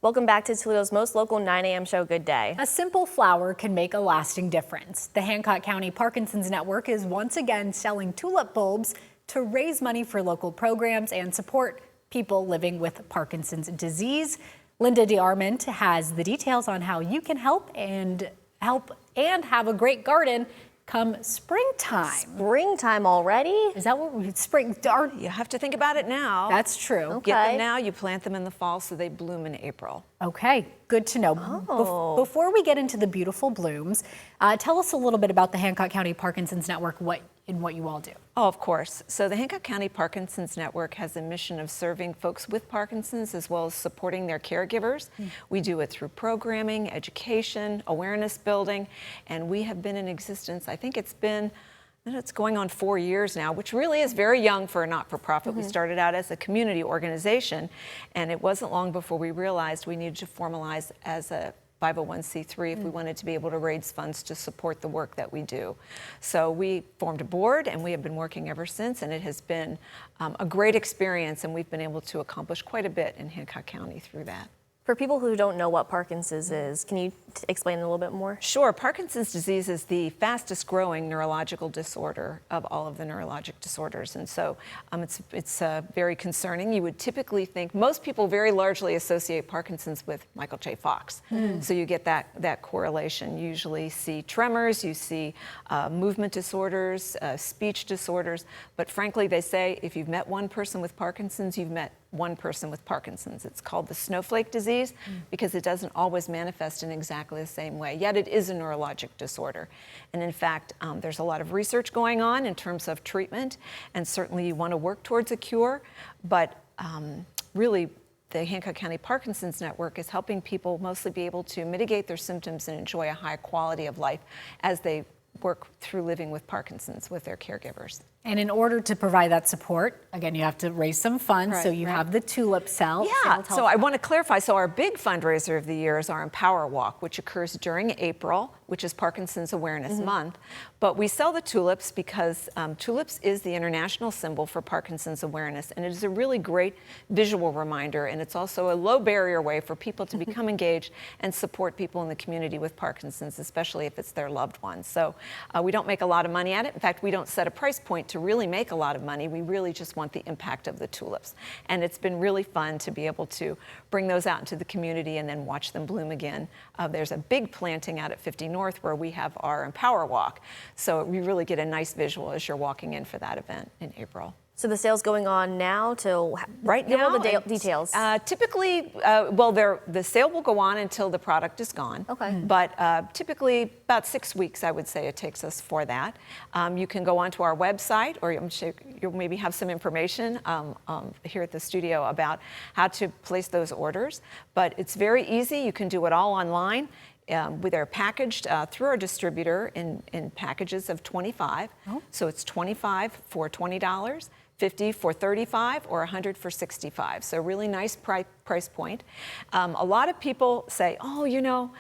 Welcome back to Toledo's most local 9 a.m. show, Good Day. A simple flower can make a lasting difference. The Hancock County Parkinson's Network is once again selling tulip bulbs to raise money for local programs and support people living with Parkinson's disease. Linda DeArmond has the details on how you can help and have a great garden come springtime. Springtime already? Is that what You have to think about it now. That's true. Okay. Get them now, you plant them in the fall so they bloom in April. Okay, good to know. Before we get into the beautiful blooms, tell us a little bit about the Hancock County Parkinson's Network, what you all do. Oh, of course. So the Hancock County Parkinson's Network has a mission of serving folks with Parkinson's as well as supporting their caregivers. We do it through programming, education, awareness building, and we have been in existence, I think it's going on 4 years now, which really is very young for a not-for-profit. We started out as a community organization, and it wasn't long before we realized we needed to formalize as a 501c3 if we wanted to be able to raise funds to support the work that we do. So we formed a board and we have been working ever since, and it has been a great experience, and we've been able to accomplish quite a bit in Hancock County through that. For people who don't know what Parkinson's is, can you explain a little bit more? Sure. Parkinson's disease is the fastest growing neurological disorder of all of the neurologic disorders. And so it's very concerning. You would typically think, most people very largely associate Parkinson's with Michael J. Fox. So you get that correlation. You usually see tremors, you see movement disorders, speech disorders. But frankly, they say if you've met one person with Parkinson's, you've met one person with Parkinson's. It's called the snowflake disease because it doesn't always manifest in exactly the same way, yet it is a neurologic disorder. And in fact, there's a lot of research going on in terms of treatment, and certainly you want to work towards a cure, but really the Hancock County Parkinson's Network is helping people mostly be able to mitigate their symptoms and enjoy a high quality of life as they work through living with Parkinson's with their caregivers. And in order to provide that support, again, you have to raise some funds. So you have the Tulip sale. Yeah, so I want to clarify. So our big fundraiser of the year is our Empower Walk, which occurs during April, which is Parkinson's Awareness Month. But we sell the tulips because tulips is the international symbol for Parkinson's awareness, and it is a really great visual reminder, and it's also a low barrier way for people to become engaged and support people in the community with Parkinson's, especially if it's their loved ones. So we don't make a lot of money at it. In fact, we don't set a price point to really make a lot of money. We really just want the impact of the tulips. And it's been really fun to be able to bring those out into the community and then watch them bloom again. There's a big planting out at 50 North where we have our Empower Walk. So we really get a nice visual as you're walking in for that event in April. So the sale's going on now till right give now. All the details. Typically, the sale will go on until the product is gone. Okay. But typically about 6 weeks, I would say it takes us for that. You can go onto our website, or I'm sure you'll maybe have some information here at the studio about how to place those orders. But it's very easy. You can do it all online. They're packaged through our distributor in packages of 25. So it's 25 for $20. 50 for $35 or 100 for $65. So really nice price point. A lot of people say, oh, you know,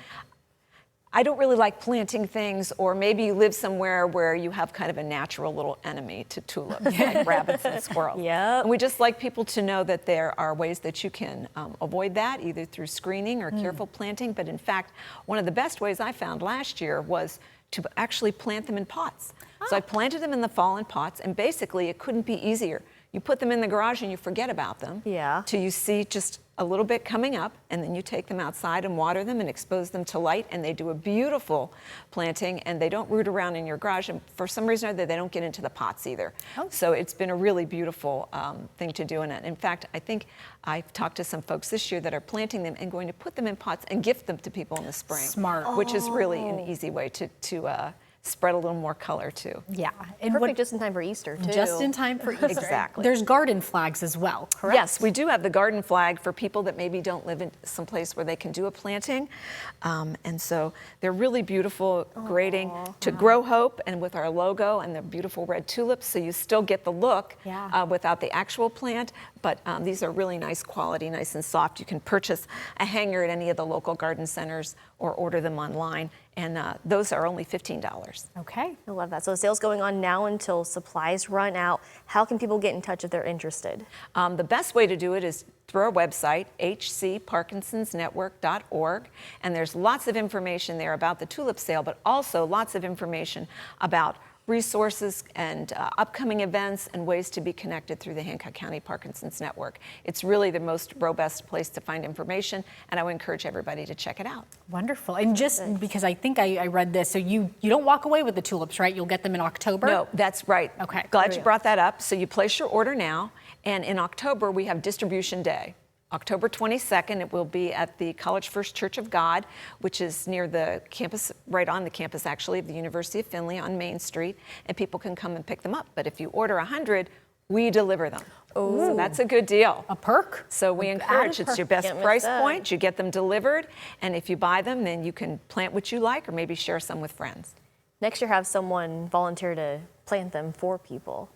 I don't really like planting things, or maybe you live somewhere where you have kind of a natural little enemy to tulips, like rabbits and squirrels. Yep. And we just like people to know that there are ways that you can avoid that, either through screening or careful planting. But in fact, one of the best ways I found last year was to actually plant them in pots. So I planted them in the fall in pots, and basically it couldn't be easier. You put them in the garage and you forget about them. Yeah. Till you see just a little bit coming up, and then you take them outside and water them and expose them to light, and they do a beautiful planting, and they don't root around in your garage, and for some reason or other, they don't get into the pots either. So it's been a really beautiful thing to do. And in fact, I think I've talked to some folks this year that are planting them and going to put them in pots and gift them to people in the spring. Smart. Which is really an easy way to spread a little more color too. Yeah. And Perfect just in time for Easter, too. Just in time for Easter. Exactly. There's garden flags as well, correct? Yes, we do have the garden flag for people that maybe don't live in some place where they can do a planting. And so they're really beautiful, grading to Grow Hope, and with our logo and the beautiful red tulips, so you still get the look without the actual plant. But these are really nice quality, nice and soft. You can purchase a hanger at any of the local garden centers or order them online. And those are only $15. Okay. I love that. So the sale's going on now until supplies run out. How can people get in touch if they're interested? The best way to do it is through our website, hcparkinsonsnetwork.org, and there's lots of information there about the tulip sale, but also lots of information about resources and upcoming events and ways to be connected through the Hancock County Parkinson's Network. It's really the most robust place to find information, and I would encourage everybody to check it out. Wonderful. And just because I think I read this, so you don't walk away with the tulips, right? You'll get them in October? No, that's right. Okay. Glad you brought that up. So you place your order now, and in October we have Distribution Day. October 22nd, it will be at the College First Church of God, which is near the campus, right on the campus actually, of the University of Findlay on Main Street, and people can come and pick them up. But if you order 100, we deliver them. Ooh. So that's a good deal. A perk? So we encourage, it's your best Can't miss price that. point, you get them delivered, and if you buy them, then you can plant what you like or maybe share some with friends. Next year, have someone volunteer to plant them for people.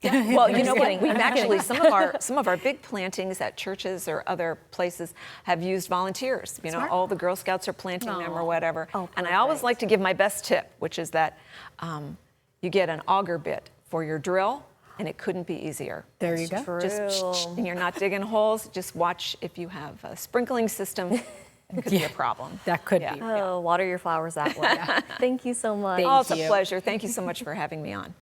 Well, you know what? kidding. We've I'm actually some of our big plantings at churches or other places have used volunteers. You know, Smart. all the Girl Scouts are planting them or whatever. Oh, and I always perfect. like to give my best tip, which is that you get an auger bit for your drill, and it couldn't be easier. There you go. True. Just and you're not digging holes. Just watch if you have a sprinkling system. It could be a problem. That could Yeah. be. Oh, water your flowers that way. Thank you so much. Thank Oh, it's a you. pleasure. Thank you so much for having me on.